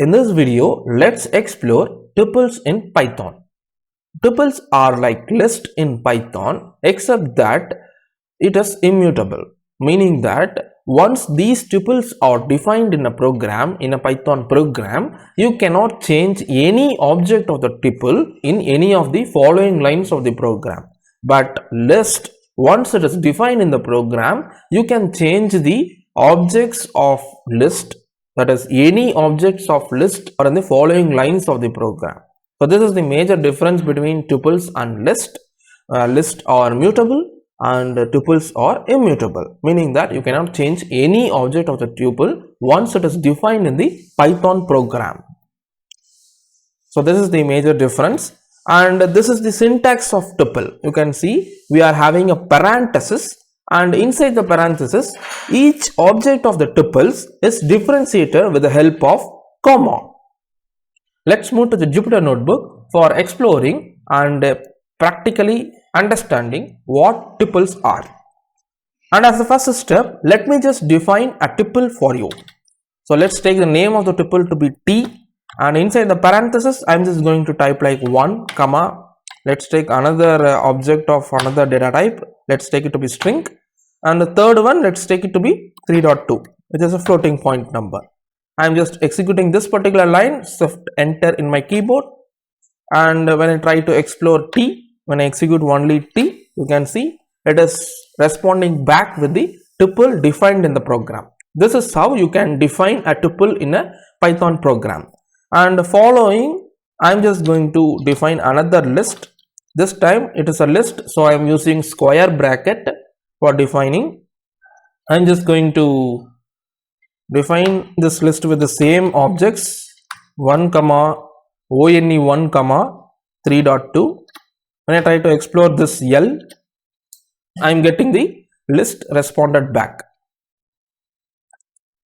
In this video, let's explore tuples in Python. Tuples are like list in Python except that it is immutable, meaning that once these tuples are defined in a program, in a Python program, you cannot change any object of the tuple in any of the following lines of the program. But list, once it is defined in the program, you can change the objects of list, that is any objects of list are in the following lines of the program. So this is the major difference between tuples and list. List are mutable and tuples are immutable, meaning that you cannot change any object of the tuple once it is defined in the Python program. So this is the major difference, and this is the syntax of tuple. You can see we are having a parenthesis, and inside the parenthesis each object of the tuples is differentiated with the help of comma. Let's move to the Jupyter notebook for exploring and practically understanding what tuples are. And as the first step, let me just define a tuple for you. So let's take the name of the tuple to be t, and inside the parenthesis I'm just going to type like 1 comma. Let's take another object of another data type. Let's take it to be string, and the third one let's take it to be 3.2, which is a floating point number. I'm just executing this particular line, shift enter in my keyboard, and when I try to explore t, when I execute only t, you can see it is responding back with the tuple defined in the program. This is how you can define a tuple in a Python program. And following, I'm just going to define another list. This time it is a list, so I'm using square bracket for defining. I'm just going to define this list with the same objects 1 comma one comma 3.2. when I try to explore this L, I am getting the list responded back.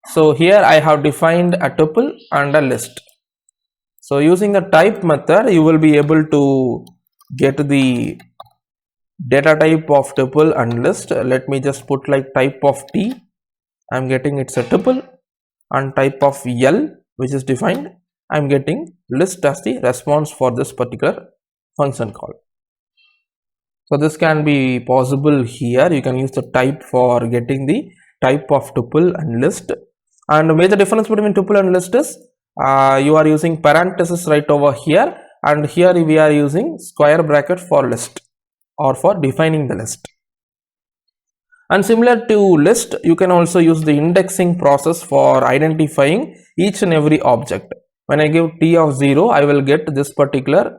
So here I have defined a tuple and a list. So using the type method, you will be able to get the data type of tuple and list. Let me just put like type of t, I am getting it's a tuple, and type of L, which is defined, I am getting list as the response for this particular function call. So this can be possible here. You can use the type for getting the type of tuple and list. And the major difference between tuple and list is you are using parenthesis right over here, and here we are using square bracket for list or for defining the list. And similar to list, you can also use the indexing process for identifying each and every object. When I give t of 0, I will get this particular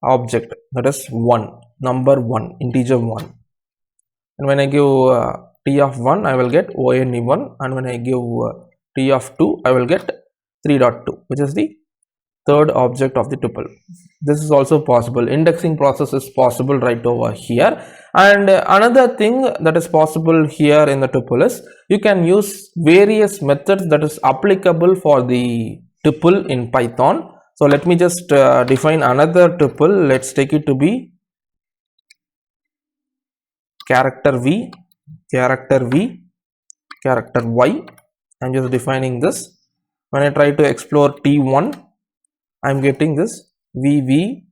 object, that is 1, number 1, integer 1. And when I give t of 1, I will get one, and when I give t of 2, I will get 3.2, which is the third object of the tuple. This is also possible. Indexing process is possible right over here. And another thing that is possible here in the tuple is you can use various methods that is applicable for the tuple in Python. So let me just define another tuple. Let's take it to be character v, character v, character y. I'm just defining this. When I try to explore t1, I'm getting this vvy,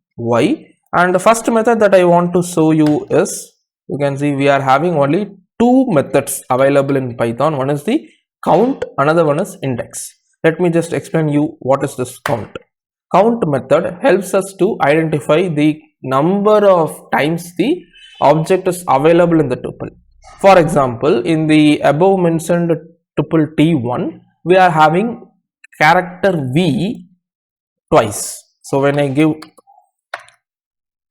and the first method that I want to show you is, you can see we are having only two methods available in Python. One is the count, another one is index. Let me just explain you what is this count. Count method helps us to identify the number of times the object is available in the tuple. For example, in the above mentioned tuple t1, we are having character v twice. So when I give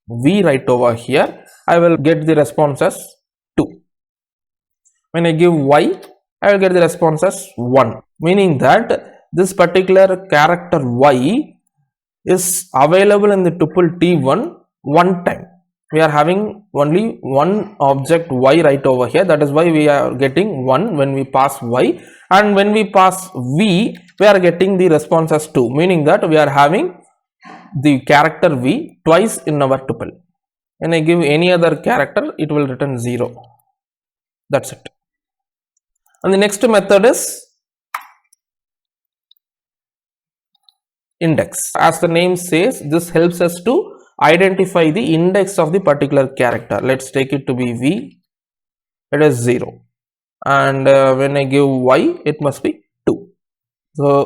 v right over here, I will get the response as 2. When I give y, I will get the response as 1, meaning that this particular character y is available in the tuple t1 one time. We are having only one object y right over here. That is why we are getting 1 when we pass y, and when we pass v, we are getting the response as 2, meaning that we are having the character v twice in our tuple. When I give any other character, it will return 0. That's it. And the next method is index. As the name says, this helps us to identify the index of the particular character. Let's take it to be V. It is 0, and when I give Y, it must be 2.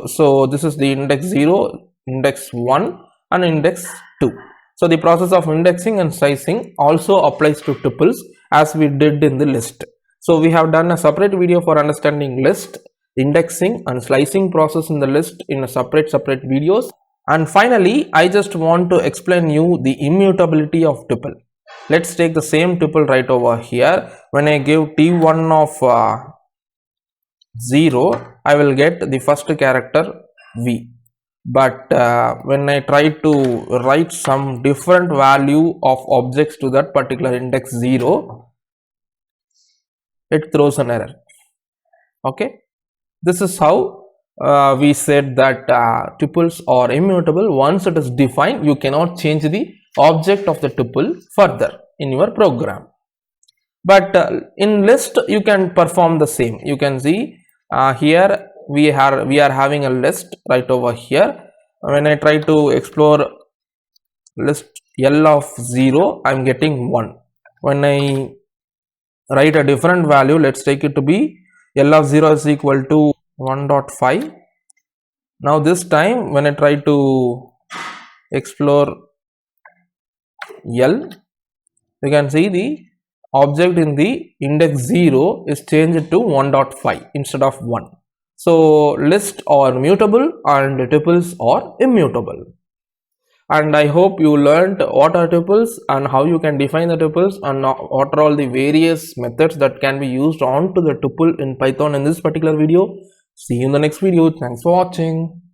So this is the index 0, index 1 and index 2. So the process of indexing and slicing also applies to tuples as we did in the list. So we have done a separate video for understanding list, indexing and slicing process in the list in a separate videos. And finally, I just want to explain you the immutability of tuple. Let's take the same tuple right over here. When I give t1 of 0, I will get the first character V. But when I try to write some different value of objects to that particular index 0, it throws an error. Okay, this is how we said that tuples are immutable. Once it is defined, you cannot change the object of the tuple further in your program. But in list, you can perform the same. You can see here we are having a list right over here. When I try to explore list L of 0, I am getting 1. When I write a different value, let's take it to be L of 0 is equal to 1.5. Now this time when I try to explore L, you can see the object in the index 0 is changed to 1.5 instead of 1. So lists are mutable and tuples are immutable. And I hope you learned what are tuples and how you can define the tuples and what are all the various methods that can be used onto the tuple in Python in this particular video. See you in the next video. Thanks for watching.